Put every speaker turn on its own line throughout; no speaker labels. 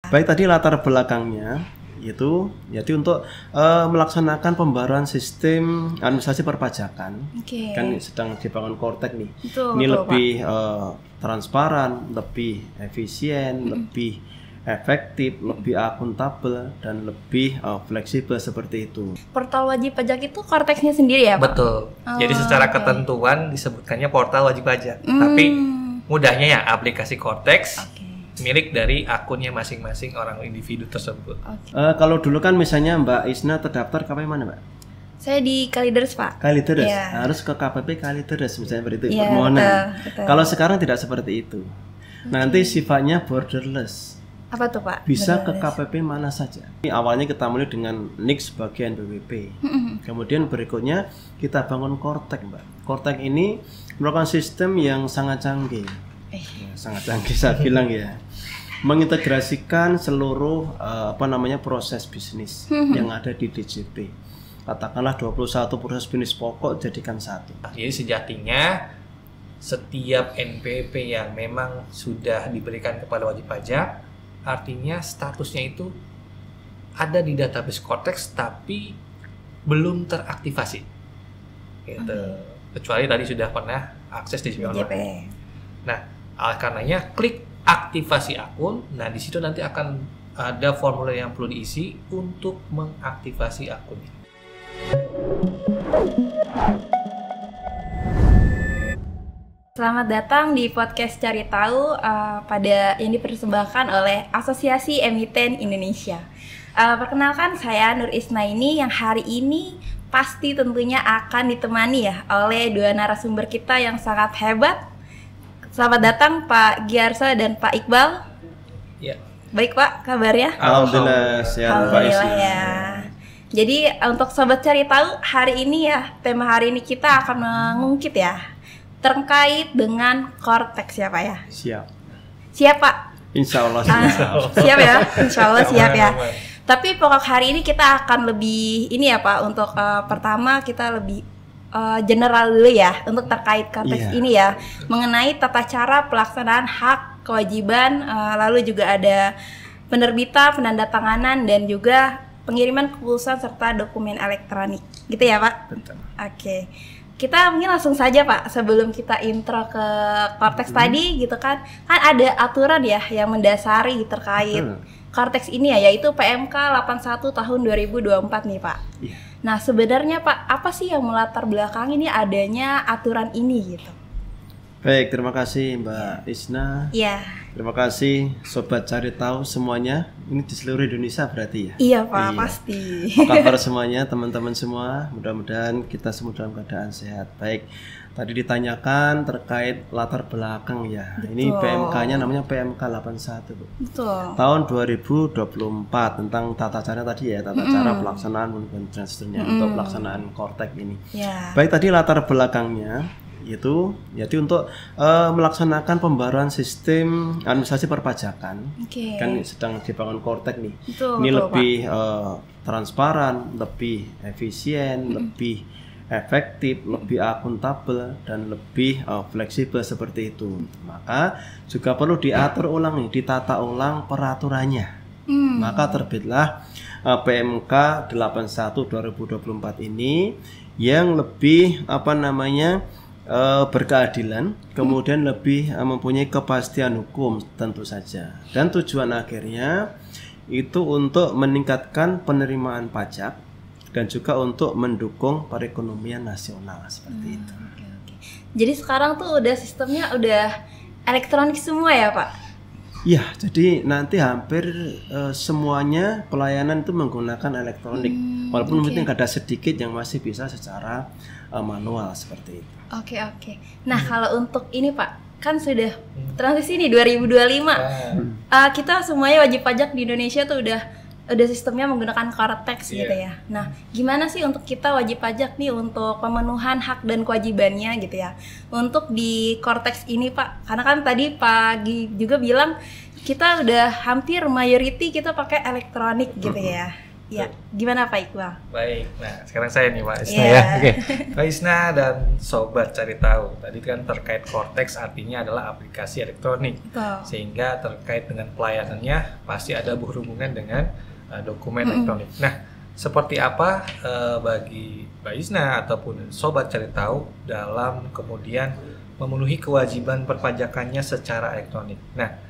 Baik, tadi latar belakangnya itu jadi untuk melaksanakan pembaruan sistem administrasi perpajakan. Kan sedang dibangun Kortek nih. Ini lebih transparan, lebih efisien, lebih efektif, lebih akuntabel, dan lebih fleksibel seperti itu.
Portal wajib pajak itu Korteksnya sendiri ya, Pak?
Betul. Jadi secara ketentuan disebutkannya portal wajib pajak. Tapi mudahnya ya aplikasi Korteks milik dari akunnya masing-masing orang individu tersebut.
Kalau dulu kan misalnya Mbak Isna terdaftar KPP mana, Mbak?
Saya di Kalideres, Pak.
Kalideres, harus ke KPP Kalideres misalnya seperti itu permohonan.
Betul.
Kalau sekarang tidak seperti itu. Nanti sifatnya borderless.
Apa tuh, Pak?
Bisa ke KPP mana saja. Awalnya kita mulai dengan NIK sebagai NPWP. Kemudian berikutnya kita bangun Kortek, Mbak. Kortek ini merupakan sistem yang sangat canggih. Sangat canggih saya bilang ya. Mengintegrasikan seluruh proses bisnis yang ada di DJP. Katakanlah 21 proses bisnis pokok jadikan satu.
Jadi sejatinya setiap NPWP yang memang sudah diberikan kepada wajib pajak, artinya statusnya itu ada di database Korteks tapi belum teraktivasi. Gitu. Kecuali tadi sudah pernah akses di DJP. Nah, karenanya klik aktivasi akun. Nah, di situ nanti akan ada formulir yang perlu diisi untuk mengaktifasi akunnya.
Selamat datang di podcast Cari Tahu pada yang dipersembahkan oleh Asosiasi Emiten Indonesia. Perkenalkan, saya Nur Isna ini yang hari ini pasti tentunya akan ditemani ya oleh dua narasumber kita yang sangat hebat. Selamat datang Pak Giarsa dan Pak Iqbal.
Ya.
Baik Pak, kabarnya?
Alhamdulillah sehat.
Alhamdulillah ya. Jadi untuk Sobat Cari Tahu, hari ini ya, tema hari ini kita akan mengungkit ya terkait dengan Korteks ya Pak ya.
Siap.
Siap Pak?
Insya Allah.
Siap ya, Insya Allah siap ya. Tapi pokok hari ini kita akan lebih ini ya Pak, untuk pertama kita lebih general dulu ya untuk terkait konteks ini ya, mengenai tata cara pelaksanaan hak, kewajiban, lalu juga ada penerbitan, penandatanganan, dan juga pengiriman keputusan serta dokumen elektronik gitu ya Pak?
Betul.
Oke. Kita mungkin langsung saja Pak, sebelum kita intro ke Korteks tadi gitu kan ada aturan ya yang mendasari terkait Korteks ini ya, yaitu PMK 81 tahun 2024 nih Pak. Nah sebenarnya Pak, apa sih yang melatar belakang ini adanya aturan ini gitu?
Baik, terima kasih Mbak Isna.
Iya.
Terima kasih Sobat Cari Tahu semuanya. Ini di seluruh Indonesia berarti ya?
Iya Pak, pasti.
Apa kabar semuanya, teman-teman semua? Mudah-mudahan kita semua dalam keadaan sehat. Baik, tadi ditanyakan terkait latar belakang ya. Betul. Ini PMK-nya namanya PMK 81 Bu.
Betul.
Tahun 2024 tentang tata cara tadi ya, tata cara pelaksanaan dan seterusnya untuk pelaksanaan Kortek ini. Baik, tadi latar belakangnya itu jadi untuk melaksanakan pembaruan sistem administrasi perpajakan. Kan sedang dibangun Kortek nih. Ini lebih transparan, lebih efisien, lebih efektif, lebih akuntabel, dan lebih fleksibel seperti itu. Maka juga perlu diatur ulang nih, ditata ulang peraturannya. Maka terbitlah PMK 81 2024 ini yang lebih berkeadilan, kemudian lebih mempunyai kepastian hukum tentu saja. Dan tujuan akhirnya itu untuk meningkatkan penerimaan pajak dan juga untuk mendukung perekonomian nasional seperti itu.
Jadi sekarang tuh udah sistemnya udah elektronik semua ya Pak?
Ya, jadi nanti hampir semuanya pelayanan itu menggunakan elektronik. Walaupun mungkin ada sedikit yang masih bisa secara manual seperti itu.
Oke. Nah, kalau untuk ini Pak, kan sudah transisi nih 2025. Kita semuanya wajib pajak di Indonesia tuh udah sistemnya menggunakan Korteks gitu ya. Nah, gimana sih untuk kita wajib pajak nih untuk pemenuhan hak dan kewajibannya gitu ya untuk di Korteks ini Pak? Karena kan tadi Pak juga bilang kita udah hampir mayoriti kita pakai elektronik gitu ya. Ya, gimana Pak Iqbal?
Baik, nah sekarang saya nih Pak Isna ya. Oke, Pak Isna dan Sobat Cari Tahu. Tadi kan terkait Cortex artinya adalah aplikasi elektronik. Sehingga terkait dengan pelayanannya pasti ada berhubungan dengan dokumen elektronik. Nah, seperti apa bagi Pak Isna ataupun Sobat Cari Tahu dalam kemudian memenuhi kewajiban perpajakannya secara elektronik? Nah,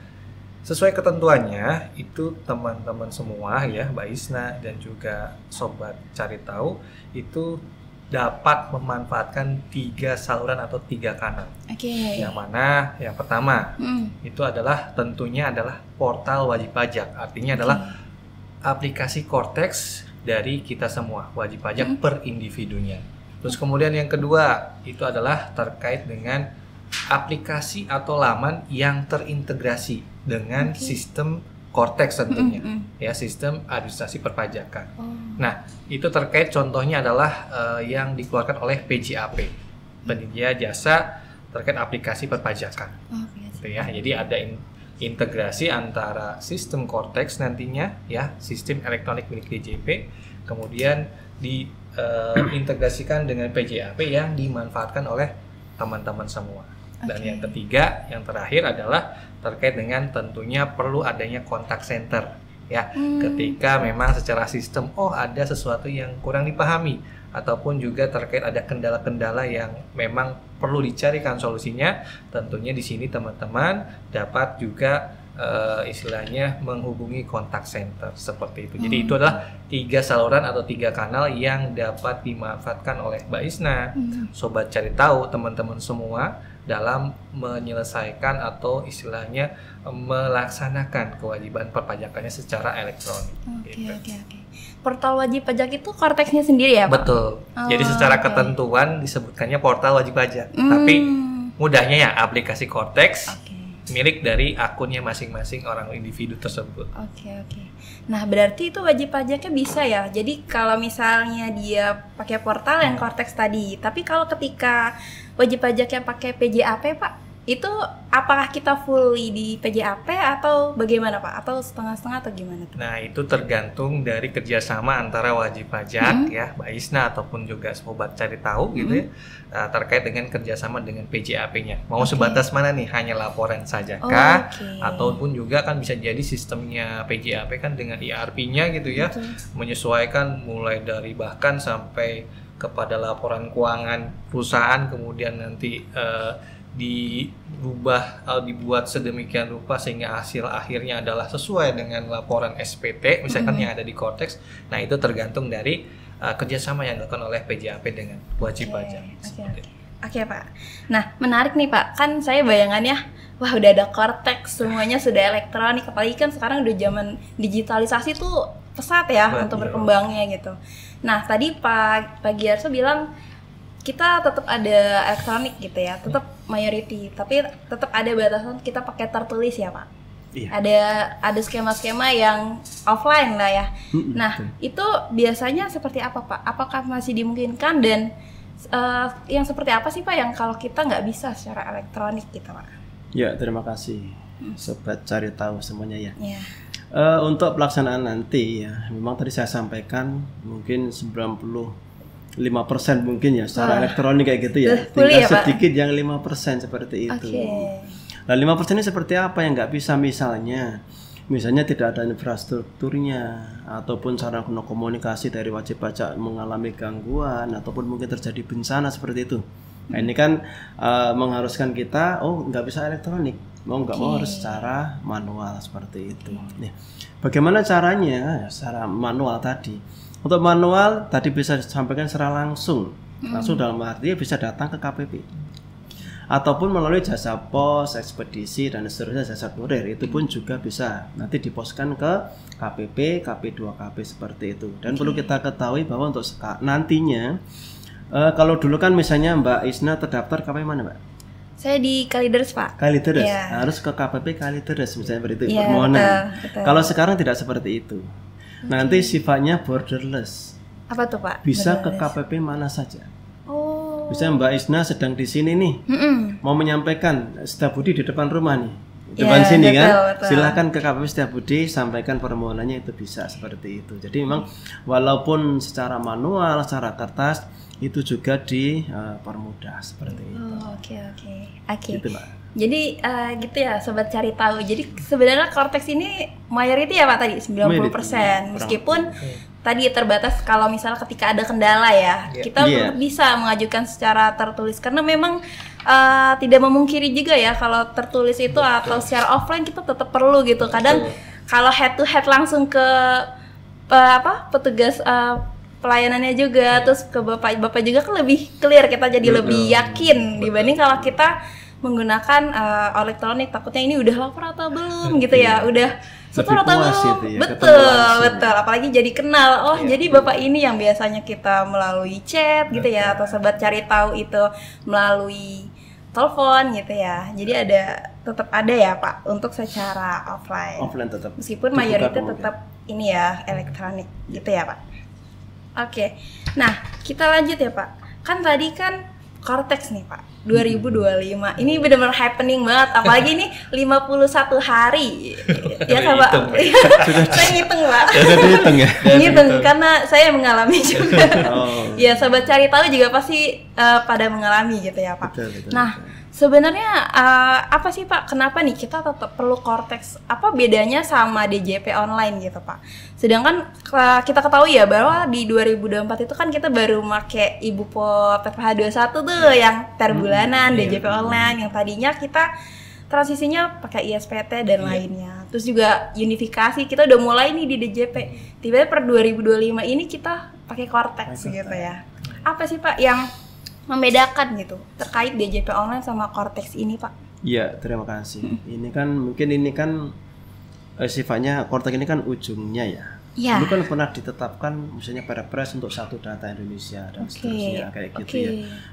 sesuai ketentuannya itu teman-teman semua ya, Mbak Isna dan juga Sobat Cari Tahu itu dapat memanfaatkan 3 saluran atau 3 kanal. Yang mana yang pertama itu adalah tentunya adalah portal wajib pajak. Artinya adalah aplikasi Cortex dari kita semua wajib pajak per individunya. Terus kemudian yang kedua itu adalah terkait dengan aplikasi atau laman yang terintegrasi dengan sistem Cortex tentunya, ya, sistem administrasi perpajakan. Nah, itu terkait contohnya adalah yang dikeluarkan oleh PJAP, penyedia jasa terkait aplikasi perpajakan. Gitu ya. Jadi ada integrasi antara sistem Cortex nantinya, ya, sistem elektronik milik DJP, kemudian diintegrasikan dengan PJAP yang dimanfaatkan oleh teman-teman semua. Dan yang ketiga, yang terakhir adalah terkait dengan tentunya perlu adanya kontak center, ya. Ketika memang secara sistem ada sesuatu yang kurang dipahami ataupun juga terkait ada kendala-kendala yang memang perlu dicarikan solusinya, tentunya di sini teman-teman dapat juga istilahnya menghubungi kontak center seperti itu. Jadi itu adalah 3 saluran atau 3 kanal yang dapat dimanfaatkan oleh Mbak Isna, Sobat Cari Tahu, teman-teman semua dalam menyelesaikan atau istilahnya melaksanakan kewajiban perpajakannya secara elektronik.
Oke. Portal wajib pajak itu Cortex-nya sendiri ya, Pak?
Betul. Jadi secara ketentuan disebutkannya portal wajib pajak. Tapi mudahnya ya aplikasi Cortex milik dari akunnya masing-masing orang individu tersebut.
Oke. Nah, berarti itu wajib pajaknya bisa ya. Jadi kalau misalnya dia pakai portal yang Cortex tadi, tapi kalau ketika wajib pajaknya pakai PJAP, Pak, itu apakah kita fully di PJAP atau bagaimana, Pak? Atau setengah-setengah atau gimana tuh?
Nah, itu tergantung dari kerjasama antara wajib pajak ya, Mbak Isna ataupun juga Sobat Cari Tahu gitu ya, terkait dengan kerjasama dengan PJAP-nya. Mau sebatas mana nih? Hanya laporan saja kah? Ataupun juga kan bisa jadi sistemnya PJAP kan dengan ERP-nya gitu ya, menyesuaikan mulai dari bahkan sampai kepada laporan keuangan perusahaan, kemudian nanti dibuat sedemikian rupa sehingga hasil akhirnya adalah sesuai dengan laporan SPT misalkan yang ada di Cortex. Nah, itu tergantung dari kerjasama yang dilakukan oleh PJAP dengan wajib pajak.
Oke, Pak. Nah, menarik nih, Pak. Kan saya bayangannya, wah udah ada Cortex, semuanya sudah elektronik. Apalagi kan sekarang udah zaman digitalisasi tuh pesat ya untuk berkembangnya gitu. Nah, tadi Pak Giarso bilang kita tetap ada elektronik gitu ya, tetap mayority, tapi tetap ada batasan kita pakai tertulis ya, Pak. Ada skema-skema yang offline lah ya. Nah, itu biasanya seperti apa, Pak? Apakah masih dimungkinkan dan yang seperti apa sih, Pak, yang kalau kita nggak bisa secara elektronik gitu, Pak?
Ya, terima kasih Sobat Cari Tahu semuanya ya. Untuk pelaksanaan nanti ya, memang tadi saya sampaikan mungkin 95% mungkin ya secara elektronik kayak gitu ya. Tinggal sedikit yang 5% seperti itu. Nah, 5% ini seperti apa yang nggak bisa, misalnya tidak ada infrastrukturnya ataupun sarana komunikasi dari wajib pajak mengalami gangguan ataupun mungkin terjadi bencana seperti itu. Nah, ini kan mengharuskan kita nggak bisa elektronik, mau harus secara manual seperti itu. Nih, bagaimana caranya? Secara manual tadi. Untuk manual tadi bisa disampaikan secara langsung dalam arti bisa datang ke KPP ataupun melalui jasa pos, ekspedisi dan seterusnya, jasa kurir itu pun juga bisa nanti diposkan ke KPP, KP2KP seperti itu. Dan perlu kita ketahui bahwa untuk nantinya kalau dulu kan misalnya Mbak Isna terdaftar KPP mana, Mbak?
Saya di Kalideres, Pak.
Kalideres, harus ke KPP Kalideres misalnya seperti itu. Betul. Kalau sekarang tidak seperti itu. Nanti sifatnya borderless.
Apa tuh, Pak?
Bisa ke KPP mana saja. Bisa Mbak Isna sedang di sini nih, mau menyampaikan Setiabudi di depan rumah nih. depan sini betul, kan, betul. Silahkan ke KPP Setiabudi sampaikan permohonannya, itu bisa seperti itu. Jadi memang walaupun secara manual, secara kertas itu juga dipermudah seperti itu.
Oke. Gitu, Mbak. Jadi gitu ya sobat cari tahu. Jadi sebenarnya Cortex ini mayority ya Pak tadi 90%. Meskipun tadi terbatas kalau misalnya ketika ada kendala ya, kita bisa mengajukan secara tertulis karena memang tidak memungkiri juga ya kalau tertulis itu atau secara offline kita tetap perlu gitu. Kadang kalau head to head langsung ke petugas pelayanannya juga, terus ke bapak juga kan lebih clear, kita jadi lebih yakin dibanding kalau kita menggunakan elektronik, takutnya ini udah lapor atau belum gitu ya, udah setor atau belum, betul, apalagi jadi kenal, jadi bapak ini yang biasanya kita melalui chat gitu ya, atau sobat cari tahu itu melalui telepon gitu ya, jadi tetap ada ya Pak untuk secara offline
tetap,
meskipun mayoritas tetap ini ya elektronik gitu ya Pak. Oke, nah kita lanjut ya Pak, kan tadi kan Cortex nih Pak 2025 ini benar-benar happening banget, apalagi ini 51 hari ya kan Pak. Saya ngitung Pak. Ngitung karena saya mengalami juga. Ya sobat cari tahu juga pasti pada mengalami gitu ya Pak. Betul. Sebenarnya apa sih Pak, kenapa nih kita tetap perlu Cortex? Apa bedanya sama DJP online gitu Pak? Sedangkan kita ketahui ya bahwa di 2024 itu kan kita baru make Ibupo PPh 21 tuh yang per bulanan, DJP online yang tadinya kita transisinya pakai ISPT dan lainnya. Terus juga unifikasi kita udah mulai nih di DJP. Tiba-tiba per 2025 ini kita pakai Cortex gitu ya. Apa sih Pak yang membedakan gitu terkait DJP online sama Cortex ini Pak?
Iya, terima kasih. Ini kan sifatnya Cortex ini kan ujungnya ya. Dulu kan pernah ditetapkan misalnya Perpres untuk satu data Indonesia dan seterusnya kayak gitu ya.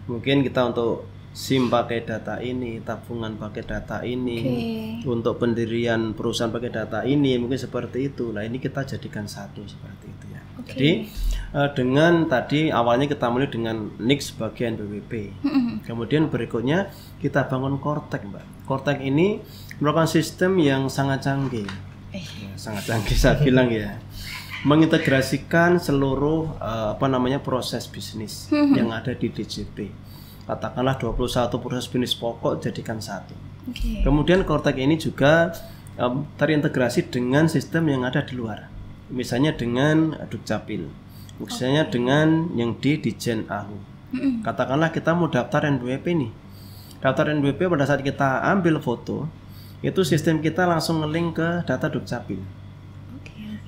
Mungkin kita untuk SIM pakai data ini, tabungan pakai data ini, untuk pendirian perusahaan pakai data ini, mungkin seperti itu. Nah ini kita jadikan satu seperti itu ya. Jadi dengan tadi awalnya kita mulai dengan NIK sebagai NPWP, kemudian berikutnya kita bangun Cortex Mbak. Cortex ini merupakan sistem yang sangat canggih, sangat canggih saya bilang ya, mengintegrasikan seluruh proses bisnis yang ada di DJP. Katakanlah 21 proses bisnis pokok jadikan satu. Kemudian Cortex ini juga terintegrasi dengan sistem yang ada di luar, misalnya dengan Dukcapil, misalnya dengan yang di Dijen AHU. Katakanlah kita mau daftar NPWP nih, daftar NPWP pada saat kita ambil foto itu sistem kita langsung nge-link ke data Dukcapil.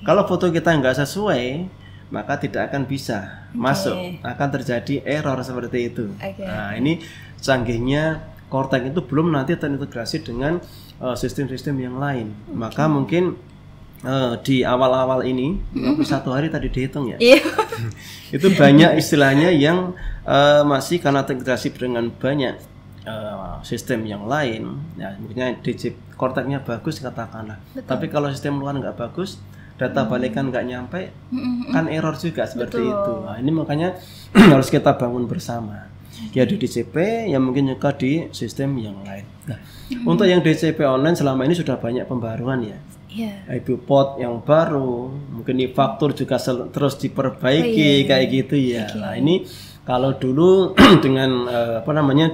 Kalau foto kita nggak sesuai, maka tidak akan bisa masuk, akan terjadi error seperti itu. Nah ini canggihnya Cortex itu, belum nanti terintegrasi dengan sistem-sistem yang lain. Maka mungkin di awal-awal ini 51 hari tadi dihitung ya, itu banyak istilahnya yang masih karena terintegrasi dengan banyak sistem yang lain. Ya mungkin DJP Cortex-nya bagus katakanlah, tapi kalau sistem luar nggak bagus, data balikan nggak nyampe, kan error juga seperti itu. Nah, ini makanya harus kita bangun bersama. Ya di DJP, yang mungkin juga di sistem yang lain. Nah, untuk yang DJP online selama ini sudah banyak pembaruan ya. Ibupo yang baru, mungkin e-faktur juga terus diperbaiki kayak gitu ya. Nah ini kalau dulu dengan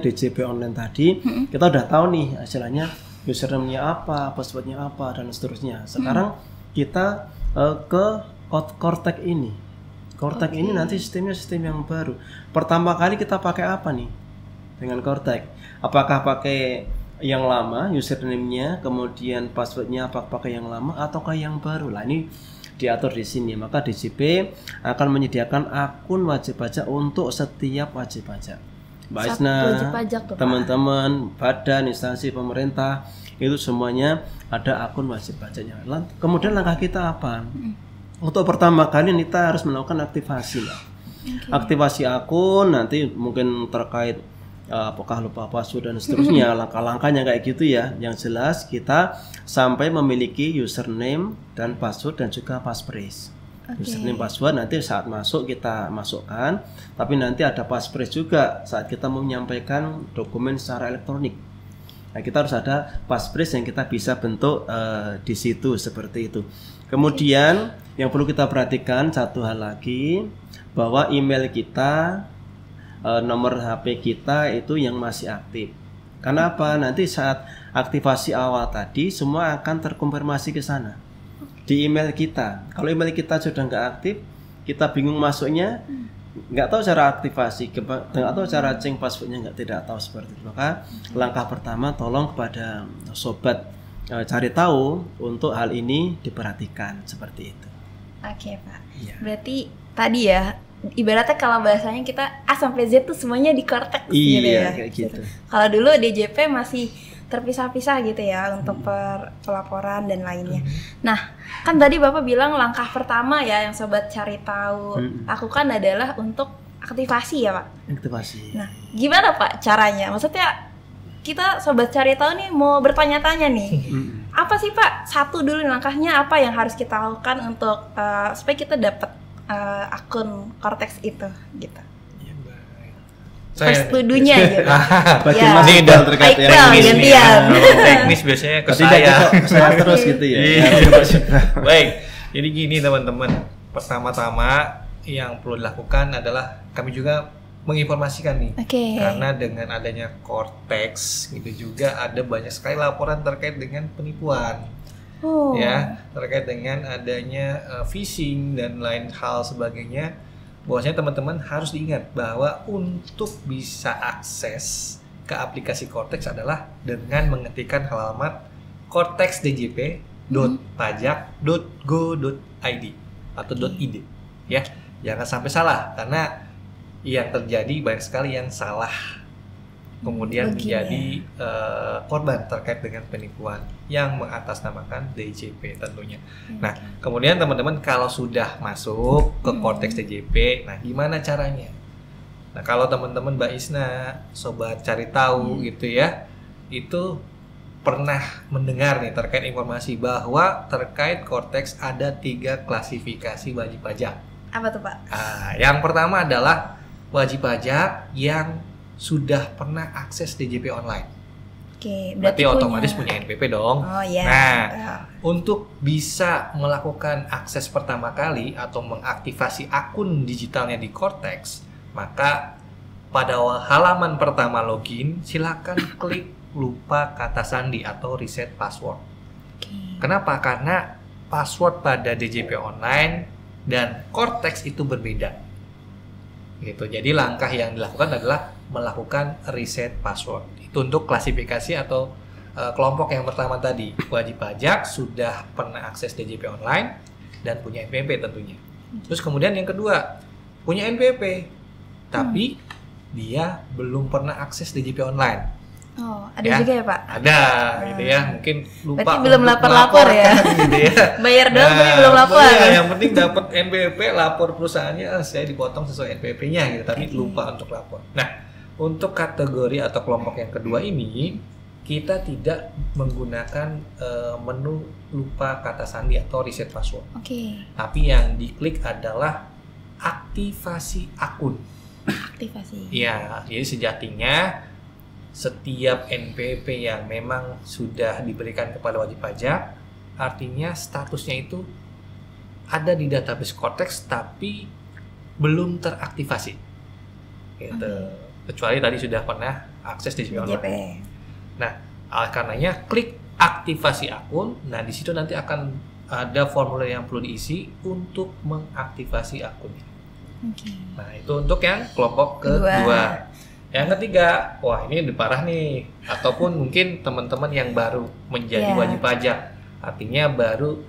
DJP online tadi, kita udah tahu nih istilahnya username-nya apa, password-nya apa dan seterusnya. Sekarang kita ke Cortex ini. Cortex ini nanti sistemnya sistem yang baru. Pertama kali kita pakai apa nih dengan Cortex? Apakah pakai yang lama username-nya, kemudian password-nya apakah pakai yang lama ataukah yang baru? Lah ini diatur di sini. Maka DJP akan menyediakan akun wajib pajak untuk setiap wajib pajak. Mbak Isna, teman-teman, badan, instansi pemerintah, itu semuanya ada akun wajib pajaknya. Kemudian langkah kita apa? Untuk pertama kali kita harus melakukan aktivasi lah. Aktivasi akun, nanti mungkin terkait apakah lupa password dan seterusnya, langkah-langkahnya kayak gitu ya. Yang jelas kita sampai memiliki username dan password dan juga passphrase. Username password nanti saat masuk kita masukkan, tapi nanti ada passphrase juga saat kita mau menyampaikan dokumen secara elektronik. Nah, kita harus ada passphrase yang kita bisa bentuk di situ seperti itu. Kemudian yang perlu kita perhatikan satu hal lagi, bahwa email kita, nomor HP kita itu yang masih aktif. Kenapa? Nanti saat aktivasi awal tadi semua akan terkonfirmasi ke sana di email kita. Kalau email kita sudah nggak aktif, kita bingung masuknya, nggak tahu cara aktivasi, nggak tahu cara change passwordnya, tidak tahu seperti itu. Maka langkah pertama, tolong kepada sobat cari tahu untuk hal ini diperhatikan seperti itu.
Oke Pak. Ya. Berarti tadi ya, ibaratnya kalau bahasanya kita A sampai Z tuh semuanya di Cortex gitu ya.
Kayak gitu.
Kalau dulu DJP masih terpisah-pisah gitu ya untuk pelaporan dan lainnya. Nah, kan tadi Bapak bilang langkah pertama ya yang sobat cari tahu lakukan adalah untuk aktivasi ya Pak.
Aktivasi.
Nah, gimana Pak caranya? Maksudnya kita sobat cari tahu nih mau bertanya-tanya nih. Apa sih Pak? Satu dulu langkahnya apa yang harus kita lakukan untuk supaya kita dapat akun Cortex itu gitu. First to-do-nya gitu.
Bagaimana ini udah terkait
teknis biasanya ke
saya terus gitu ya.
Baik, jadi gini teman-teman. Pertama-tama yang perlu dilakukan adalah kami juga menginformasikan nih, karena dengan adanya Cortex gitu juga ada banyak sekali laporan terkait dengan penipuan, ya, terkait dengan adanya phishing dan lain hal sebagainya. Bahwasanya teman-teman harus diingat bahwa untuk bisa akses ke aplikasi Cortex adalah dengan mengetikkan halaman cortexdjp.pajak.go.id atau .id, ya. Jangan sampai salah, karena yang terjadi banyak sekali yang salah, kemudian menjadi korban terkait dengan penipuan yang mengatasnamakan DJP tentunya. Nah, kemudian teman-teman kalau sudah masuk ke Cortex DJP, nah gimana caranya? Nah, kalau teman-teman Mbak Isna, sobat cari tahu gitu ya, itu pernah mendengar nih terkait informasi bahwa terkait Cortex ada 3 klasifikasi wajib pajak.
Apa tuh Pak?
Yang pertama adalah wajib pajak yang sudah pernah akses DJP online. Berarti otomatis punya NPP dong. Nah, untuk bisa melakukan akses pertama kali atau mengaktifasi akun digitalnya di Cortex, maka pada halaman pertama login silakan klik lupa kata sandi atau reset password. Kenapa? Karena password pada DJP online dan Cortex itu berbeda. Gitu. Jadi langkah yang dilakukan adalah melakukan reset password. Itu untuk klasifikasi atau kelompok yang pertama tadi, wajib pajak sudah pernah akses DJP online dan punya NPP tentunya. Terus kemudian yang kedua, punya NPP tapi dia belum pernah akses DJP online.
Ada juga ya Pak?
Ada, gitu ya. Mungkin lupa.
Berarti belum lapor ya?
Gitu ya.
Bayar doang tapi belum lapor.
Yang penting dapat NPP, lapor perusahaannya, saya dipotong sesuai NPP-nya gitu, tapi lupa untuk lapor. Nah, untuk kategori atau kelompok yang kedua ini, kita tidak menggunakan menu lupa kata sandi atau reset password. Tapi yang diklik adalah aktivasi akun.
Aktivasi.
Ya, jadi sejatinya setiap NPP yang memang sudah diberikan kepada wajib pajak, artinya statusnya itu ada di database Cortex tapi belum teraktivasi. Gitu. Kecuali tadi sudah pernah akses di online. Nah, karenanya klik aktivasi akun. Nah, di situ nanti akan ada formulir yang perlu diisi untuk mengaktifasi akunnya. Nah, itu untuk yang kelompok kedua. Yang ketiga, wah ini udah parah nih. Ataupun mungkin teman-teman yang baru menjadi wajib pajak, artinya baru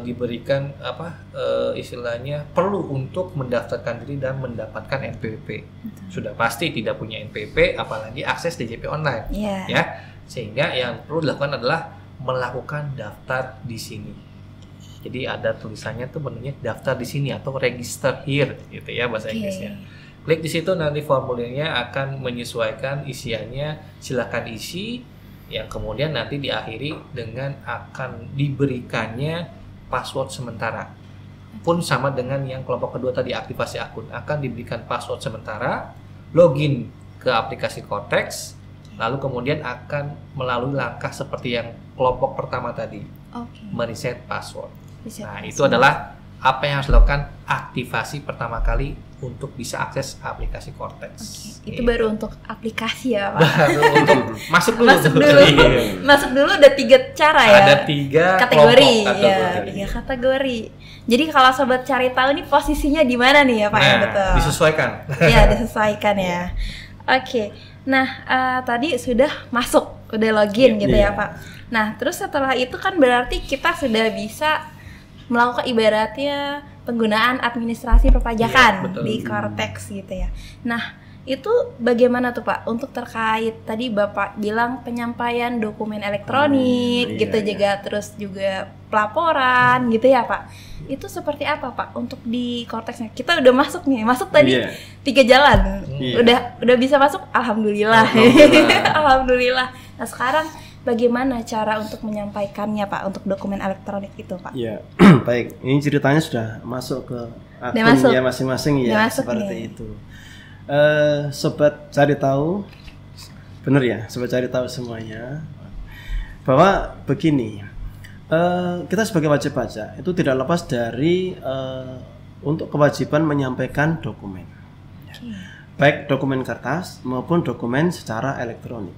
diberikan istilahnya perlu untuk mendaftarkan diri dan mendapatkan NPP. Sudah pasti tidak punya NPP, apalagi akses DJP online, ya. Sehingga yang perlu dilakukan adalah melakukan daftar di sini. Jadi ada tulisannya tuh menunya daftar di sini atau register here, gitu ya bahasa Inggrisnya. Klik di situ, nanti formulirnya akan menyesuaikan isiannya, silakan isi, yang kemudian nanti diakhiri dengan akan diberikannya password sementara. Pun sama dengan yang kelompok kedua tadi, aktivasi akun, akan diberikan password sementara, login ke aplikasi Cortex, lalu kemudian akan melalui langkah seperti yang kelompok pertama tadi, mereset password. Itu adalah apa yang harus dilakukan aktivasi pertama kali untuk bisa akses aplikasi Cortex.
Itu baru untuk aplikasi ya Pak?
Baru untuk masuk dulu.
Masuk dulu ada 3 cara ya?
Ada 3
kategori. Ya, 3 kategori. Jadi kalau sobat cari tahu nih posisinya di mana nih ya Pak?
Nah,
ya, betul.
disesuaikan.
Ya, disesuaikan ya. Oke. Nah, tadi sudah masuk, udah login gitu ya Pak. Nah, terus setelah itu kan berarti kita sudah bisa melakukan ibaratnya penggunaan administrasi perpajakan di Cortex gitu ya. Nah, itu bagaimana tuh Pak untuk terkait tadi Bapak bilang penyampaian dokumen elektronik gitu juga, terus juga pelaporan gitu ya Pak. Itu seperti apa Pak untuk di Cortexnya? Kita udah masuk nih, masuk tadi 3 jalan. Udah bisa masuk, alhamdulillah. Alhamdulillah. Nah, sekarang bagaimana cara untuk menyampaikannya Pak untuk dokumen elektronik itu Pak?
Ya, baik. Ini ceritanya sudah masuk ke akunnya masing-masing ya, seperti itu. Sobat cari tahu, benar ya, sobat cari tahu semuanya, bahwa begini, kita sebagai wajib pajak itu tidak lepas dari untuk kewajiban menyampaikan dokumen, baik dokumen kertas maupun dokumen secara elektronik.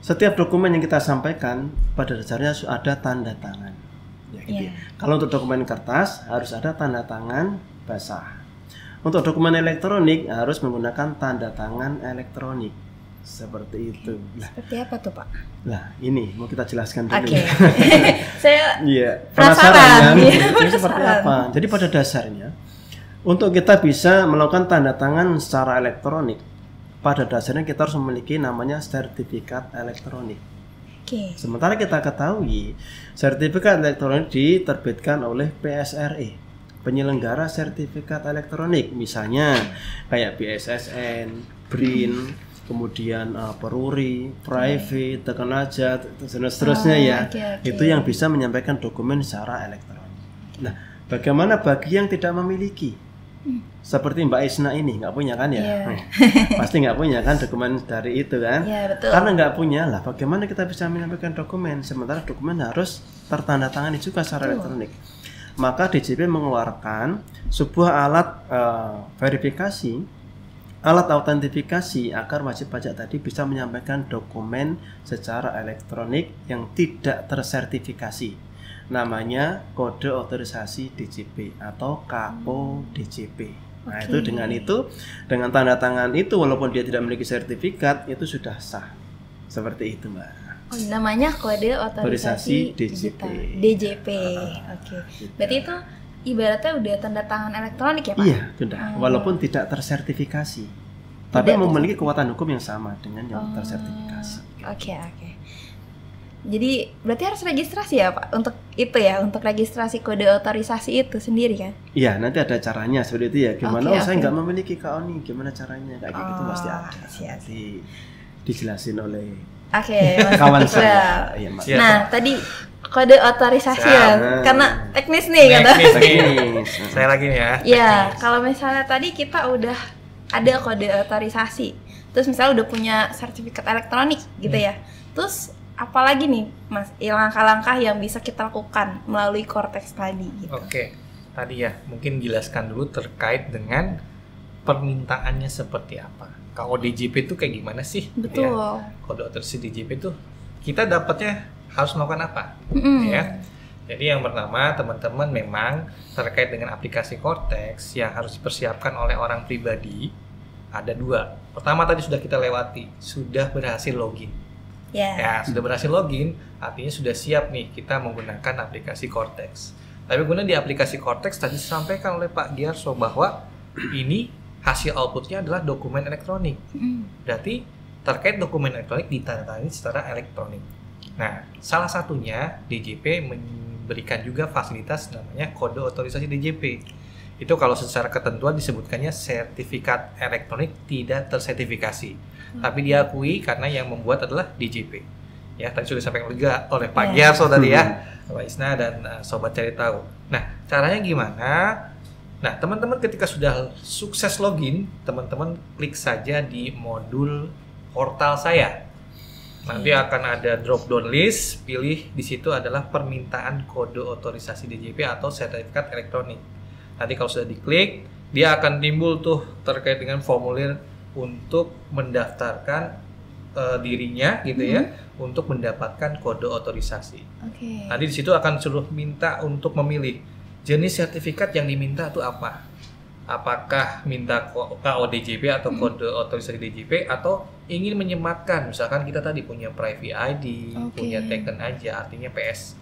Setiap dokumen yang kita sampaikan pada dasarnya ada tanda tangan. Kalau untuk dokumen kertas harus ada tanda tangan basah. Untuk dokumen elektronik harus menggunakan tanda tangan elektronik. Seperti itu.
Seperti apa tuh Pak?
Nah, ini mau kita jelaskan dulu.
Saya
penasaran kan? Jadi seperti apa? Jadi pada dasarnya untuk kita bisa melakukan tanda tangan secara elektronik, pada dasarnya kita harus memiliki namanya sertifikat elektronik. Sementara kita ketahui sertifikat elektronik diterbitkan oleh PSRE, penyelenggara sertifikat elektronik, misalnya kayak BSSN, BRIN, kemudian Peruri, Private, Tekenaja, dan seterusnya ya. Itu yang bisa menyampaikan dokumen secara elektronik. Nah, bagaimana bagi yang tidak memiliki? Seperti Mbak Isna ini nggak punya kan ya? Pasti nggak punya kan dokumen dari itu kan?
Betul.
Karena nggak punya lah, bagaimana kita bisa menyampaikan dokumen? Sementara dokumen harus tertandatangani juga secara elektronik. Maka DJP mengeluarkan sebuah alat verifikasi, alat autentifikasi agar wajib pajak tadi bisa menyampaikan dokumen secara elektronik yang tidak tersertifikasi. Namanya kode otorisasi DJP atau KO DJP. Nah, itu dengan tanda tangan itu walaupun dia tidak memiliki sertifikat itu sudah sah. Seperti itu, Mbak.
Namanya kode otorisasi
DJP.
DJP. Berarti itu ibaratnya udah tanda tangan elektronik ya, Pak?
Iya, sudah. Walaupun tidak tersertifikasi. Tapi memiliki kekuatan hukum yang sama dengan yang tersertifikasi.
Oke. Jadi berarti harus registrasi ya Pak untuk itu ya, untuk registrasi kode otorisasi itu sendiri kan?
Iya, nanti ada caranya seperti itu ya. Gimana? Saya nggak memiliki KO nih, gimana caranya? Kayak gitu pasti ada. Nanti dijelasin oleh kawan saya.
Nah, tadi kode otorisasi ya, karena teknis nih kata.
Teknis.
Saya lagi nih ya.
Iya, kalau misalnya tadi kita udah ada kode otorisasi, terus misalnya udah punya sertifikat elektronik gitu ya, terus apalagi nih Mas, langkah-langkah yang bisa kita lakukan melalui Cortex tadi gitu.
Oke, tadi ya mungkin jelaskan dulu terkait dengan permintaannya seperti apa. Kalau DJP itu kayak gimana sih?
Betul.
Ya? Kode otorisasi DJP itu kita dapatnya harus melakukan apa? Ya. Jadi yang pertama teman-teman memang terkait dengan aplikasi Cortex yang harus dipersiapkan oleh orang pribadi ada 2. Pertama tadi sudah kita lewati, sudah berhasil login. Ya, sudah berhasil login, artinya sudah siap nih kita menggunakan aplikasi Cortex. Tapi kemudian di aplikasi Cortex tadi disampaikan oleh Pak Giarso bahwa ini hasil outputnya adalah dokumen elektronik. Berarti terkait dokumen elektronik ditandatangani secara elektronik. Nah, salah satunya DJP memberikan juga fasilitas namanya kode otorisasi DJP. Itu kalau secara ketentuan disebutkannya sertifikat elektronik tidak tersertifikasi. Tapi diakui karena yang membuat adalah DJP. Ya, tadi sudah disampaikan juga oleh Pak Giarso tadi ya, Pak Isna dan Sobat Cari Tahu. Nah, caranya gimana? Nah, teman-teman ketika sudah sukses login, teman-teman klik saja di modul portal saya. Nanti akan ada drop down list, pilih di situ adalah permintaan kode otorisasi DJP atau sertifikat elektronik. Nanti kalau sudah diklik, dia akan timbul tuh terkait dengan formulir untuk mendaftarkan dirinya gitu ya, untuk mendapatkan kode otorisasi. Nanti di situ akan suruh minta untuk memilih jenis sertifikat yang diminta itu apa. Apakah minta KODJP atau kode otorisasi DJP, atau ingin menyematkan, misalkan kita tadi punya private ID, punya taken aja, artinya PS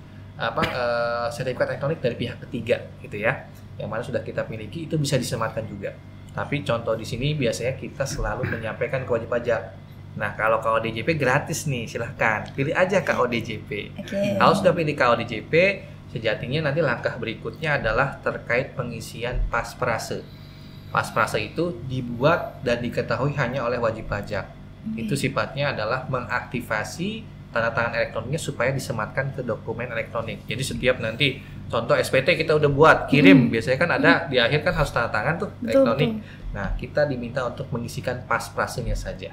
sertifikat elektronik dari pihak ketiga gitu ya, yang mana sudah kita miliki, itu bisa disematkan juga. Tapi contoh di sini biasanya kita selalu menyampaikan ke wajib pajak. Nah, kalau KODJP gratis nih, silahkan pilih aja KODJP. Kalau sudah pilih KODJP, sejatinya nanti langkah berikutnya adalah terkait pengisian pasprase. Pasprase itu dibuat dan diketahui hanya oleh wajib pajak. Itu sifatnya adalah mengaktifasi tanda tangan elektroniknya supaya disematkan ke dokumen elektronik. Jadi setiap nanti contoh SPT kita udah buat, kirim, biasanya kan ada di akhir kan harus tanda tangan tuh elektronik. Nah, kita diminta untuk mengisikan pasprasenya saja.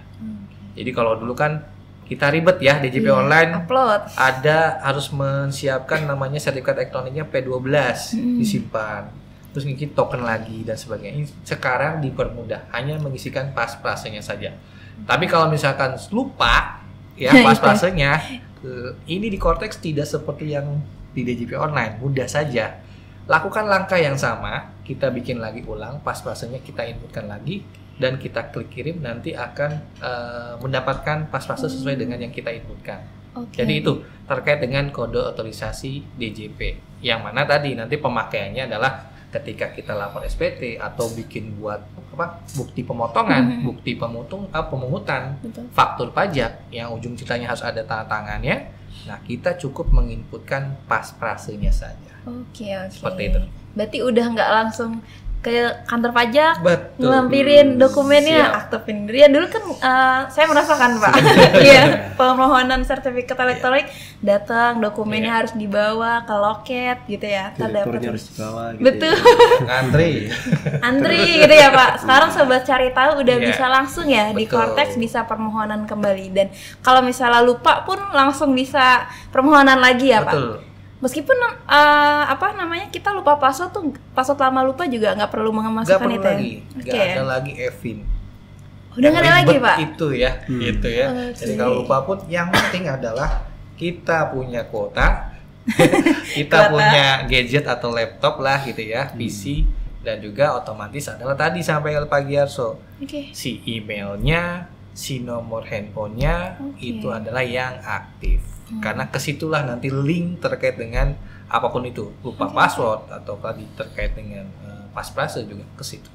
Jadi kalau dulu kan kita ribet ya, DJP online
upload.
Ada harus menyiapkan namanya sertifikat elektroniknya P12 disimpan, terus ngisi token lagi dan sebagainya. Sekarang dipermudah, hanya mengisikan pasprasenya saja. Tapi kalau misalkan lupa ya pasprasenya, ini di Cortex tidak seperti yang di DJP online, mudah saja. Lakukan langkah yang sama, kita bikin lagi ulang pasprasenya, kita inputkan lagi, dan kita klik kirim, nanti akan mendapatkan pasprase sesuai dengan yang kita inputkan. Jadi itu terkait dengan kode otorisasi DJP, yang mana tadi nanti pemakaiannya adalah ketika kita lapor SPT atau bikin buat bukti pemotongan, bukti pemungutan, faktur pajak yang ujung ceritanya harus ada tanda tangannya. Nah, kita cukup menginputkan pasprasenya saja. Seperti itu.
Berarti udah nggak langsung ke kantor pajak, ngelampirin dokumennya, aktifin diri. Dulu kan saya merasakan Pak, iya, permohonan sertifikat elektronik, datang dokumennya harus dibawa ke loket gitu ya,
direkturnya harus dibawa gitu.
Betul. Antri gitu ya Pak. Sekarang sobat cari tahu udah bisa langsung ya di Cortex, bisa permohonan kembali, dan kalau misalnya lupa pun langsung bisa permohonan lagi ya Pak. Meskipun kita lupa password tuh, password lama lupa juga nggak perlu mengemaskan itu
lagi. Nggak ada lagi Evin.
Udah nggak ada lagi Pak.
Itu ya. Jadi kalau lupa pun yang penting adalah kita punya kuota, kita punya gadget atau laptop lah gitu ya, PC, dan juga otomatis adalah tadi sampai Pak Giarso, si emailnya, si nomor handphonenya itu adalah yang aktif. Karena kesitulah nanti link terkait dengan apapun itu, lupa password atau tadi terkait dengan pasprase juga ke situ.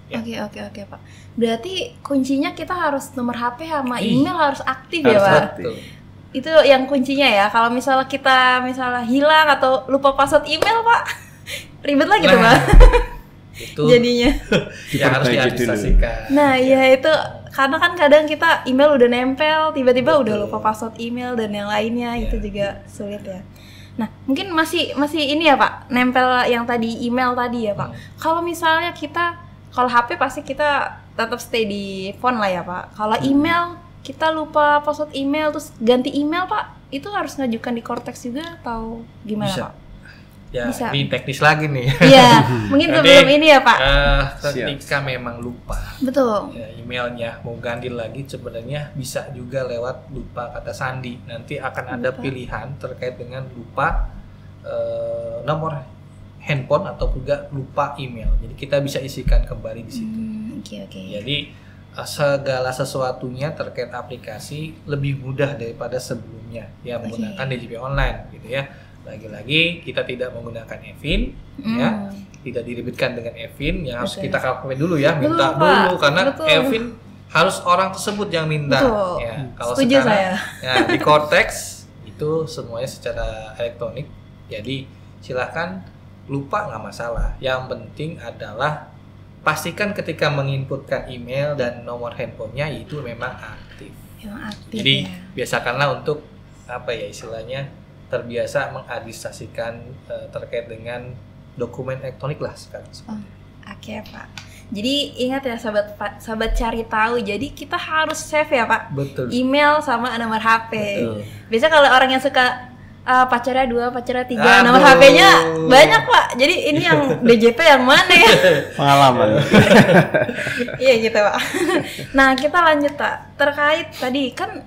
Oke Pak. Berarti kuncinya kita harus nomor HP sama email harus aktif ya Pak. Itu yang kuncinya ya. Kalau misalnya kita hilang atau lupa password email Pak, ribet lagi tuh Pak.
Itu
jadinya
yang harus diadministrasikan.
Nah ya itu, karena kan kadang kita email udah nempel, tiba-tiba udah lupa password email dan yang lainnya, itu juga sulit ya. Nah mungkin masih ini ya Pak, nempel yang tadi email tadi ya Pak. Kalau misalnya kalau HP pasti kita tetap stay di phone lah ya Pak. Kalau email kita lupa password email terus ganti email Pak, itu harus ngajukan di Cortex juga atau gimana Pak?
Ya, bisa. Ini teknis lagi nih.
Iya, mungkin sebelum ini ya Pak.
Ketika memang lupa, ya, emailnya mau ganti lagi, sebenarnya bisa juga lewat lupa kata sandi. Nanti akan ada pilihan terkait dengan lupa nomor handphone atau juga lupa email. Jadi kita bisa isikan kembali di situ. Jadi segala sesuatunya terkait aplikasi lebih mudah daripada sebelumnya ya, menggunakan DJP online gitu ya. Lagi-lagi kita tidak menggunakan Evin ya, tidak diribetkan dengan Evin yang harus kita kalkulasi dulu ya, minta dulu karena Evin harus orang tersebut yang minta ya. Kalau sekarang ya di Cortex itu semuanya secara elektronik, jadi silahkan lupa nggak masalah. Yang penting adalah pastikan ketika menginputkan email dan nomor handphonenya itu memang aktif. Jadi biasakanlah untuk istilahnya terbiasa mengadministrasikan terkait dengan dokumen elektronik lah sekarang.
Oke Pak. Jadi ingat ya sahabat cari tahu. Jadi kita harus save ya Pak.
Betul.
Email sama nomor HP.
Betul.
Biasanya kalau orang yang suka pacarnya 2, pacarnya 3, nomor HP-nya banyak Pak. Jadi ini yang DJP yang mana ya?
Pengalaman.
Iya gitu Pak. Nah kita lanjut Pak. Terkait tadi kan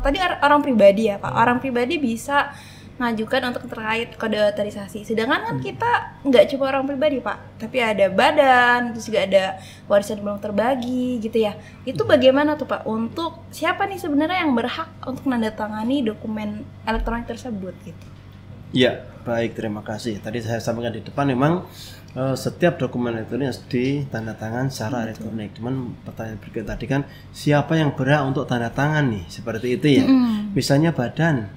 tadi orang pribadi ya Pak. Orang pribadi bisa ngajukan untuk terkait kode otorisasi. Sedangkan kan kita nggak cuma orang pribadi Pak, tapi ada badan, terus juga ada warisan belum terbagi gitu ya. Itu bagaimana tuh Pak? Untuk siapa nih sebenarnya yang berhak untuk menandatangani dokumen elektronik tersebut gitu?
Ya, baik, terima kasih. Tadi saya sampaikan di depan memang setiap dokumen elektronik harus ditandatangan secara elektronik. Cuman pertanyaan berikutnya tadi kan siapa yang berhak untuk tanda tangan nih? Seperti itu ya. Misalnya badan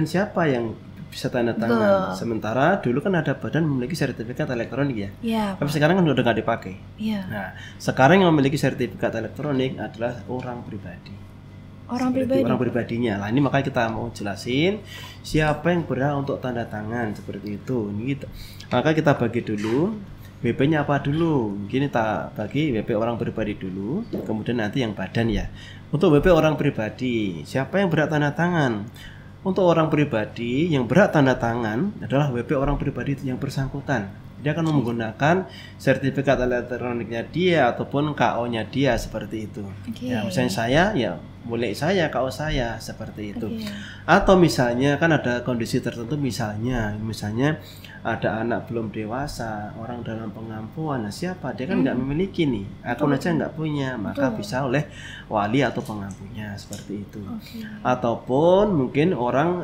siapa yang bisa tanda tangan? Sementara dulu kan ada badan memiliki sertifikat elektronik ya. Tapi sekarang kan udah nggak dipakai. Nah, sekarang yang memiliki sertifikat elektronik adalah orang pribadi. Orang pribadinya. Lah ini makanya kita mau jelasin siapa yang berhak untuk tanda tangan seperti itu. Gitu. Maka kita bagi dulu WP-nya apa dulu. Mungkin kita bagi WP orang pribadi dulu, kemudian nanti yang badan ya. Untuk WP orang pribadi, siapa yang berhak tanda tangan? Untuk orang pribadi yang berhak tanda tangan adalah WP orang pribadi yang bersangkutan. Dia akan menggunakan sertifikat elektroniknya dia ataupun KO-nya dia seperti itu. Ya, misalnya saya, ya mulai saya, KO saya seperti itu. Atau misalnya kan ada kondisi tertentu, misalnya ada anak belum dewasa, orang dalam pengampuan, nah siapa? Dia kan nggak memiliki nih, akun aja nggak punya, maka bisa oleh wali atau pengampunya seperti itu. Ataupun mungkin orang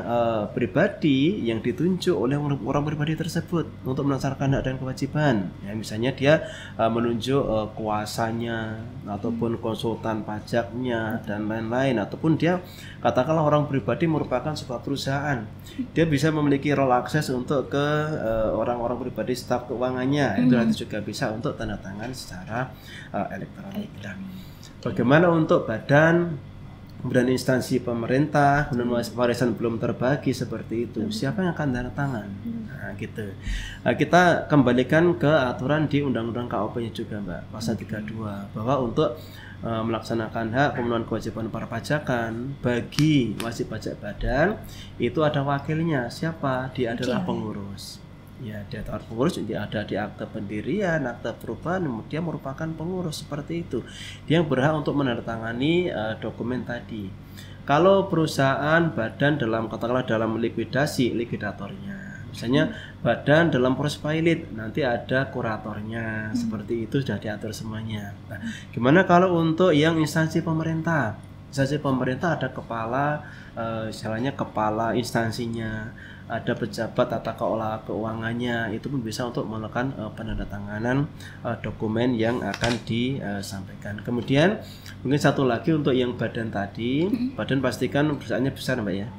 pribadi yang ditunjuk oleh orang pribadi tersebut untuk melaksanakan hak dan kewajiban. Ya, misalnya dia menunjuk kuasanya ataupun konsultan pajaknya dan lain-lain, ataupun dia katakanlah orang pribadi merupakan sebuah perusahaan, dia bisa memiliki role akses untuk ke orang-orang pribadi staf keuangannya, itu nanti juga bisa untuk tanda tangan secara elektronik. Bagaimana untuk badan, kemudian instansi pemerintah, kemudian warisan belum terbagi seperti itu, siapa yang akan tanda tangan? Nah, gitu. Nah, kita kembalikan ke aturan di Undang-Undang KOP-nya juga Mbak, pasal 32, bahwa untuk melaksanakan hak pemenuhan kewajiban perpajakan bagi wajib pajak badan itu ada wakilnya. Siapa? Dia adalah pengurus. Ya, dia pengurus, dia ada di akte pendirian, akte perubahan, dia merupakan pengurus seperti itu. Dia yang berhak untuk menandatangani dokumen tadi. Kalau perusahaan badan katakanlah dalam likuidasi, likuidatornya. Misalnya badan dalam proses pilot, nanti ada kuratornya, seperti itu sudah diatur semuanya. Nah, gimana kalau untuk yang instansi pemerintah? Instansi pemerintah ada kepala, istilahnya kepala instansinya, ada pejabat tata kelola keuangannya, itu pun bisa untuk melakukan penandatanganan dokumen yang akan disampaikan. Kemudian mungkin satu lagi untuk yang badan tadi, badan pastikan perusahaannya besar Mbak ya.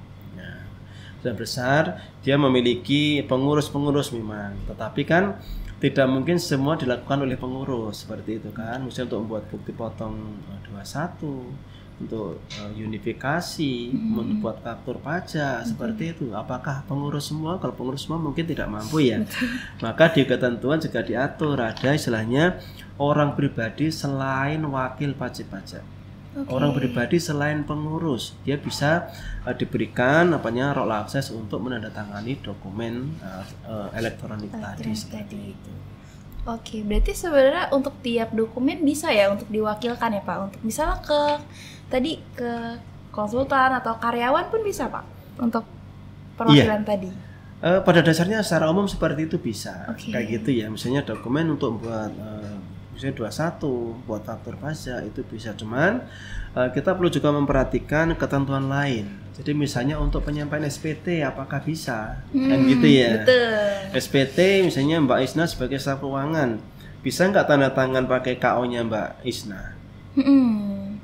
Sudah besar, dia memiliki pengurus memang, tetapi kan tidak mungkin semua dilakukan oleh pengurus seperti itu kan. Misalnya untuk membuat bukti potong 21, untuk unifikasi, membuat faktur pajak seperti itu. Apakah pengurus semua? Kalau pengurus semua mungkin tidak mampu ya. Maka di ketentuan juga diatur ada istilahnya orang pribadi selain wakil wajib pajak. Orang pribadi selain pengurus, dia bisa diberikan role akses untuk menandatangani dokumen elektronik tadi seperti itu.
Oke, berarti sebenarnya untuk tiap dokumen bisa ya untuk diwakilkan ya Pak. Untuk misalnya ke konsultan atau karyawan pun bisa Pak untuk perwakilan tadi.
Pada dasarnya secara umum seperti itu bisa. Kayak gitu ya. Misalnya dokumen untuk buat misalnya 21 buat faktur pajak itu bisa, cuman kita perlu juga memperhatikan ketentuan lain. Jadi misalnya untuk penyampaian SPT apakah bisa? Kan gitu ya.
Betul.
SPT misalnya Mbak Isna sebagai staf keuangan, bisa nggak tanda tangan pakai KO-nya Mbak Isna?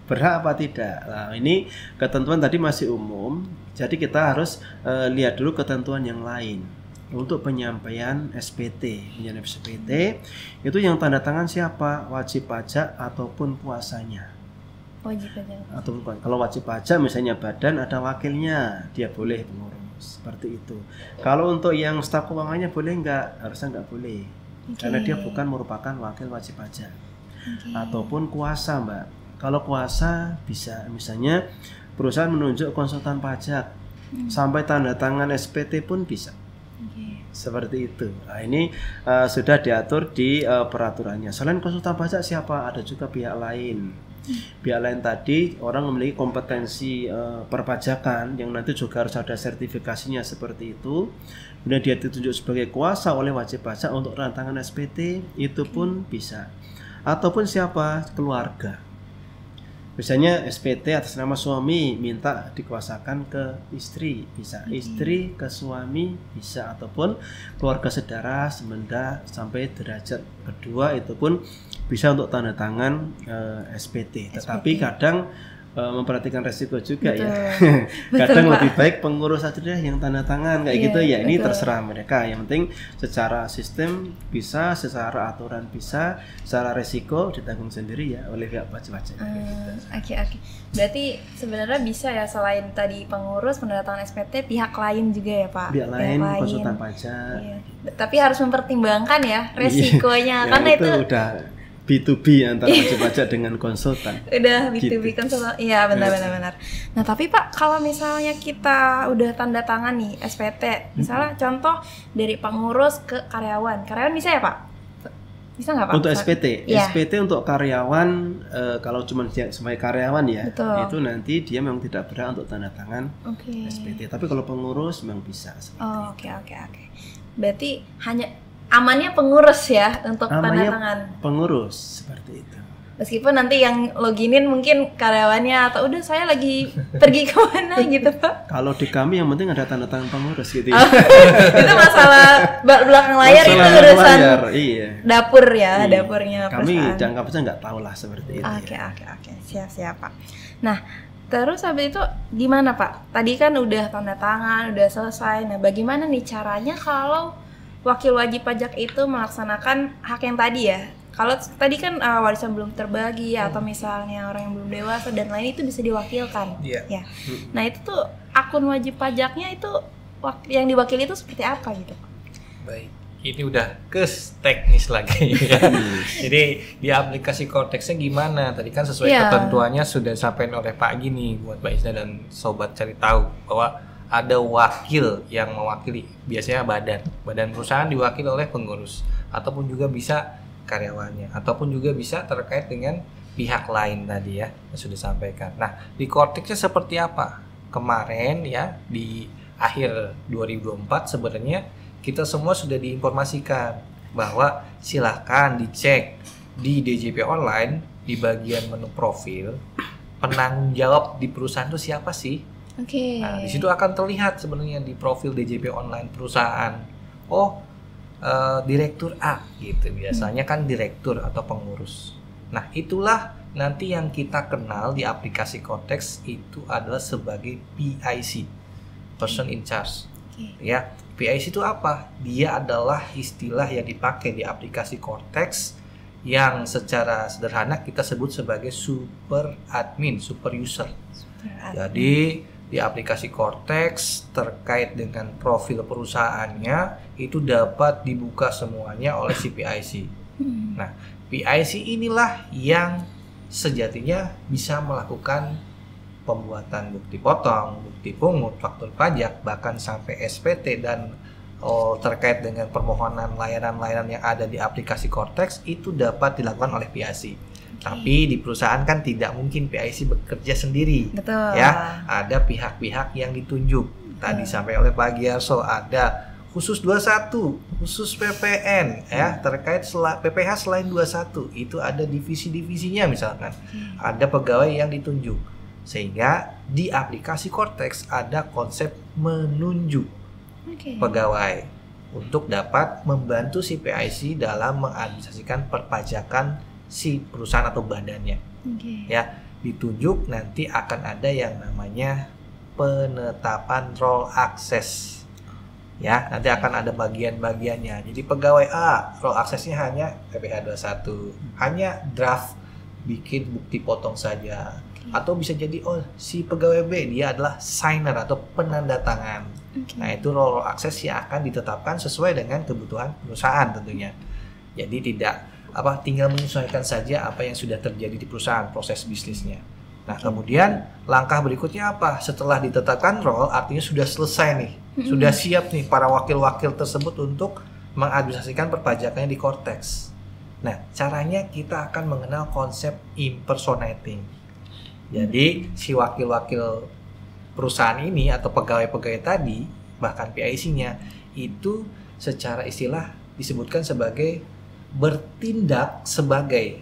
Berhak apa tidak? Nah, ini ketentuan tadi masih umum, jadi kita harus lihat dulu ketentuan yang lain. Untuk penyampaian SPT itu yang tanda tangan siapa? Wajib pajak ataupun puasanya.
Wajib pajak.
Ataupun kalau wajib pajak misalnya badan ada wakilnya, dia boleh pengurus seperti itu. Kalau untuk yang staf keuangannya boleh nggak? Harusnya nggak boleh. karena dia bukan merupakan wakil wajib pajak. Ataupun kuasa, Mbak. Kalau kuasa bisa, misalnya perusahaan menunjuk konsultan pajak sampai tanda tangan SPT pun bisa. Seperti itu. Nah, ini sudah diatur di peraturannya. Selain konsultan pajak siapa? Ada juga pihak lain. Pihak lain tadi orang memiliki kompetensi perpajakan yang nanti juga harus ada sertifikasinya seperti itu. Kemudian dia ditunjuk sebagai kuasa oleh wajib pajak untuk tanda tangan SPT, itu pun bisa. Ataupun siapa? Keluarga. Misalnya SPT atas nama suami minta dikuasakan ke istri, bisa. Istri ke suami bisa, ataupun keluarga saudara semenda sampai derajat kedua itu pun bisa untuk tanda tangan SPT. Tetapi kadang memperhatikan resiko juga ya. Kadang lebih baik pengurus saja deh yang tanda tangan kayak gitu ya. Ini terserah mereka. Yang penting secara sistem bisa, secara aturan bisa, secara resiko ditanggung sendiri ya oleh pihak wajib-wajib.
Oke. Berarti sebenarnya bisa ya, selain tadi pengurus pendatangan SPT, pihak lain juga ya Pak?
Pihak lain, konsultan pajak.
Tapi harus mempertimbangkan ya resikonya, karena itu
udah B2B antara wajib pajak dengan konsultan.
Udah B2B gitu. Konsultan. Iya, benar. Nah, tapi Pak, kalau misalnya kita udah tanda tangan nih SPT, misalnya contoh dari pengurus ke karyawan. Karyawan bisa ya, Pak? Bisa nggak, Pak?
Untuk SPT? Ya. SPT untuk karyawan, kalau cuma sebagai karyawan ya, itu nanti dia memang tidak berhak untuk tanda tangan SPT. Tapi kalau pengurus memang bisa.
Oke. Berarti hanya amannya pengurus ya untuk tanda tangan.
Pengurus seperti itu.
Meskipun nanti yang loginin mungkin karyawannya atau udah saya lagi pergi kemana gitu Pak.
Kalau di kami yang penting ada tanda tangan pengurus gitu ya.
Itu masalah belakang layar, itu urusan dapur ya, dapurnya
kami jangka panjang nggak tahu lah seperti itu.
Oke. Siap Pak. Nah, terus habis itu gimana Pak? Tadi kan udah tanda tangan, udah selesai. Nah, bagaimana nih caranya kalau wakil wajib pajak itu melaksanakan hak yang tadi ya? Kalau tadi kan warisan belum terbagi atau misalnya orang yang belum dewasa dan lain, itu bisa diwakilkan. Ya. Nah, itu tuh akun wajib pajaknya itu yang diwakili itu seperti apa gitu?
Baik, ini udah ke teknis lagi ya. Jadi di aplikasi Korteksnya gimana? Tadi kan sesuai ketentuannya sudah disampaikan oleh Pak Gini buat Mbak Isna dan sobat cari tahu bahwa ada wakil yang mewakili, biasanya badan perusahaan diwakili oleh pengurus, ataupun juga bisa karyawannya, ataupun juga bisa terkait dengan pihak lain tadi ya yang sudah disampaikan. Nah, di Korteksnya seperti apa? Kemarin ya di akhir 2024 sebenarnya kita semua sudah diinformasikan bahwa silahkan dicek di DJP Online di bagian menu profil penanggung jawab di perusahaan itu siapa sih? Nah, di situ akan terlihat sebenarnya di profil DJP Online perusahaan. Direktur A gitu. Biasanya kan direktur atau pengurus. Nah, itulah nanti yang kita kenal di aplikasi Korteks itu adalah sebagai PIC, Person in Charge. Ya, PIC itu apa? Dia adalah istilah yang dipakai di aplikasi Korteks yang secara sederhana kita sebut sebagai super admin, super user. Jadi di aplikasi Korteks terkait dengan profil perusahaannya itu dapat dibuka semuanya oleh si PIC. Nah, PIC inilah yang sejatinya bisa melakukan pembuatan bukti potong, bukti pungut, faktur pajak, bahkan sampai SPT dan terkait dengan permohonan layanan-layanan yang ada di aplikasi Korteks itu dapat dilakukan oleh PIC. Tapi di perusahaan kan tidak mungkin PIC bekerja sendiri.
Betul.
Ya, ada pihak-pihak yang ditunjuk. Tadi sampai oleh Pak Giarso ada khusus 21, khusus PPN ya, terkait PPH selain 21 itu ada divisi-divisinya misalkan. Ada pegawai yang ditunjuk. Sehingga di aplikasi Korteks ada konsep menunjuk pegawai untuk dapat membantu si PIC dalam mengadministrasikan perpajakan si perusahaan atau badannya. Ya, ditunjuk nanti akan ada yang namanya penetapan role access. Ya, nanti akan ada bagian-bagiannya. Jadi pegawai A, role access-nya hanya PPH 21, hanya draft bikin bukti potong saja. Atau bisa jadi si pegawai B dia adalah signer atau penanda tangan. Nah, itu role access yang akan ditetapkan sesuai dengan kebutuhan perusahaan tentunya. Jadi tidak tinggal menyesuaikan saja apa yang sudah terjadi di perusahaan, proses bisnisnya. Nah, kemudian langkah berikutnya apa? Setelah ditetapkan role, artinya sudah selesai nih. Sudah siap nih para wakil-wakil tersebut untuk mengadministrasikan perpajakannya di Cortex. Nah, caranya kita akan mengenal konsep impersonating. Jadi, si wakil-wakil perusahaan ini atau pegawai-pegawai tadi, bahkan PIC-nya, itu secara istilah disebutkan sebagai bertindak sebagai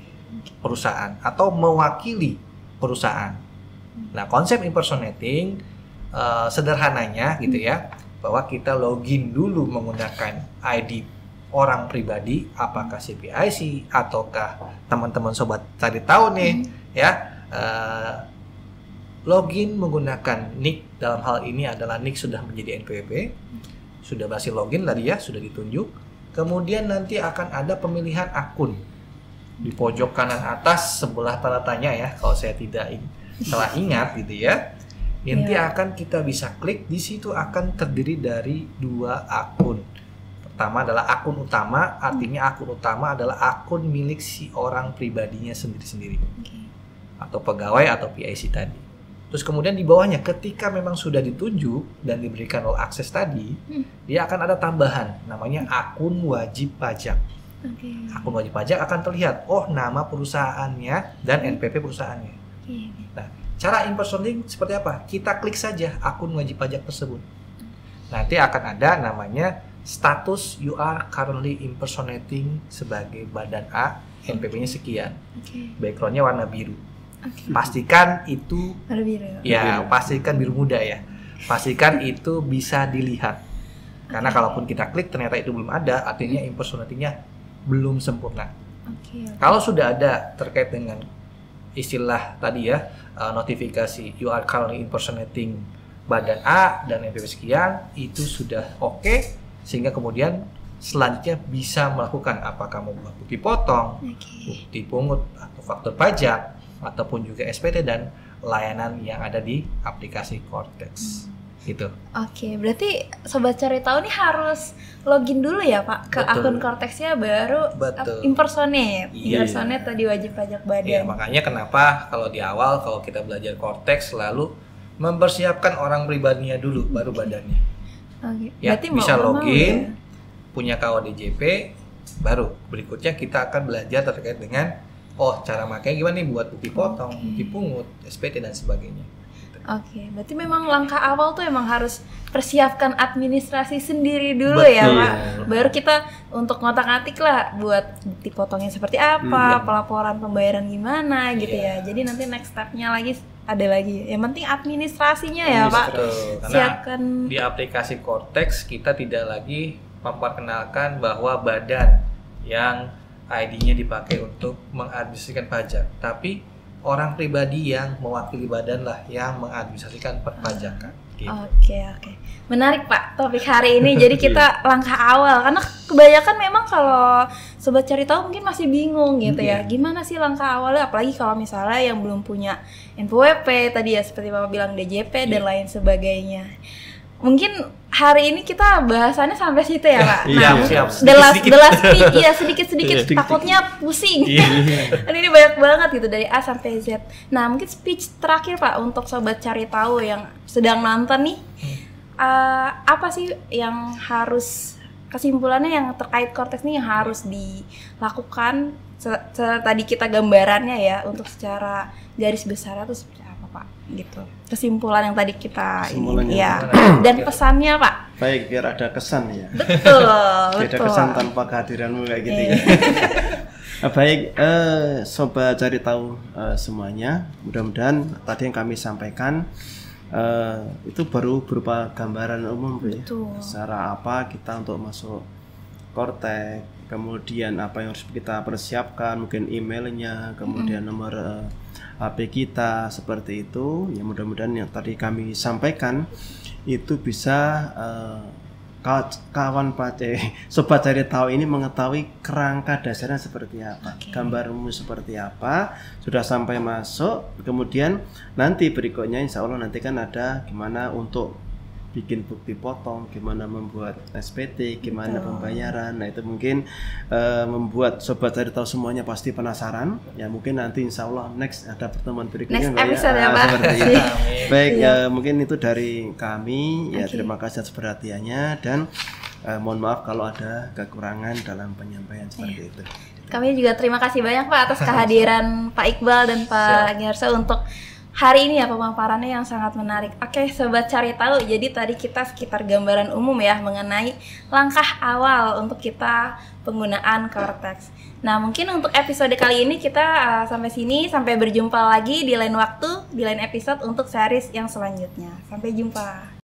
perusahaan atau mewakili perusahaan. Nah, konsep impersonating sederhananya gitu ya, bahwa kita login dulu menggunakan ID orang pribadi, apakah CPIC ataukah teman-teman sobat cari tahu nih ya, login menggunakan nick. Dalam hal ini adalah nick sudah menjadi NPWP, sudah berhasil login tadi ya, sudah ditunjuk. Kemudian nanti akan ada pemilihan akun di pojok kanan atas sebelah tanda tanya ya, kalau saya tidak salah ingat gitu ya. Nanti akan kita bisa klik, di situ akan terdiri dari 2 akun. Pertama adalah akun utama, artinya akun utama adalah akun milik si orang pribadinya sendiri-sendiri, atau pegawai atau PIC tadi. Terus kemudian di bawahnya ketika memang sudah ditunjuk dan diberikan all access tadi, dia akan ada tambahan namanya akun wajib pajak. Akun wajib pajak akan terlihat, oh nama perusahaannya dan NPP perusahaannya. Nah, cara impersonating seperti apa? Kita klik saja akun wajib pajak tersebut. Nanti akan ada namanya status you are currently impersonating sebagai badan A, NPP-nya sekian. Background-nya warna biru. Pastikan itu pastikan biru muda ya. Pastikan itu bisa dilihat. Karena kalaupun kita klik ternyata itu belum ada, artinya impersonating-nya belum sempurna. Kalau sudah ada terkait dengan istilah tadi ya, notifikasi you are currently impersonating badan A dan NPP sekian, itu sudah oke, sehingga kemudian selanjutnya bisa melakukan apakah mau buat bukti potong, bukti pungut atau faktur pajak, ataupun juga SPT dan layanan yang ada di aplikasi Cortex. Gitu.
Berarti sobat cari tahu nih harus login dulu ya Pak ke akun Cortex-nya, baru impersonate. Impersonate tadi wajib pajak badan.
Iya, makanya kenapa kalau di awal kalau kita belajar Cortex selalu mempersiapkan orang pribadinya dulu, baru badannya. Ya,
berarti
bisa login, punya KODJP, baru berikutnya kita akan belajar terkait dengan cara makanya gimana nih buat bukti potong, bukti pungut, SPT dan sebagainya.
Berarti memang langkah awal tuh emang harus persiapkan administrasi sendiri dulu ya Pak. Baru kita untuk ngotak-ngatik lah buat bukti potongnya seperti apa, pelaporan pembayaran gimana gitu ya. Jadi nanti next step-nya lagi ada lagi. Yang penting administrasinya ya Pak.
Karena siapkan di aplikasi Cortex kita tidak lagi memperkenalkan bahwa badan yang ID-nya dipakai untuk mengadministrasikan pajak, tapi orang pribadi yang mewakili badan lah yang mengadministrasikan perpajakan. Gitu.
Menarik Pak topik hari ini. Jadi kita langkah awal, karena kebanyakan memang kalau sobat cari tahu mungkin masih bingung gitu ya. Gimana sih langkah awalnya? Apalagi kalau misalnya yang belum punya NPWP tadi ya, seperti Bapak bilang DJP dan lain sebagainya. Mungkin hari ini kita bahasannya sampai situ ya Pak. Sedikit takutnya pusing. Ini banyak banget gitu dari A sampai Z. Nah, mungkin speech terakhir Pak untuk sobat cari tahu yang sedang nonton nih. Apa sih yang harus, kesimpulannya yang terkait Cortex nih yang harus dilakukan tadi kita gambarannya ya, untuk secara garis besar itu seperti apa Pak gitu. Kesimpulan yang tadi kita ini ya. Dan pesannya Pak.
Baik, biar ada kesan ya.
Betul.
Ada kesan tanpa kehadiranmu kayak gitu ya. Baik, sobat cari tahu semuanya. Mudah-mudahan tadi yang kami sampaikan itu baru berupa gambaran umum ya. Secara apa kita untuk masuk Cortex, kemudian apa yang harus kita persiapkan, mungkin emailnya, kemudian nomor HP kita, seperti itu. Ya, mudah-mudahan yang tadi kami sampaikan itu bisa sobat cari tahu ini mengetahui kerangka dasarnya seperti apa, gambar umum seperti apa, sudah sampai masuk. Kemudian nanti berikutnya insya Allah nanti kan ada gimana untuk bikin bukti potong, gimana membuat SPT, gimana pembayaran. Nah itu mungkin membuat Sobat Cari Tahu semuanya pasti penasaran. Ya mungkin nanti insya Allah next ada pertemuan berikutnya.
Next episode ya Pak.
Baik, mungkin itu dari kami. Ya terima kasih atas perhatiannya dan mohon maaf kalau ada kekurangan dalam penyampaian seperti itu.
Kami juga terima kasih banyak Pak atas kehadiran Pak Iqbal dan Pak Giarso untuk hari ini ya, pemaparannya yang sangat menarik. Oke, Sobat Cari Tahu, jadi tadi kita sekitar gambaran umum ya mengenai langkah awal untuk kita penggunaan Cortex. Nah, mungkin untuk episode kali ini kita sampai sini, sampai berjumpa lagi di lain waktu, di lain episode untuk series yang selanjutnya. Sampai jumpa.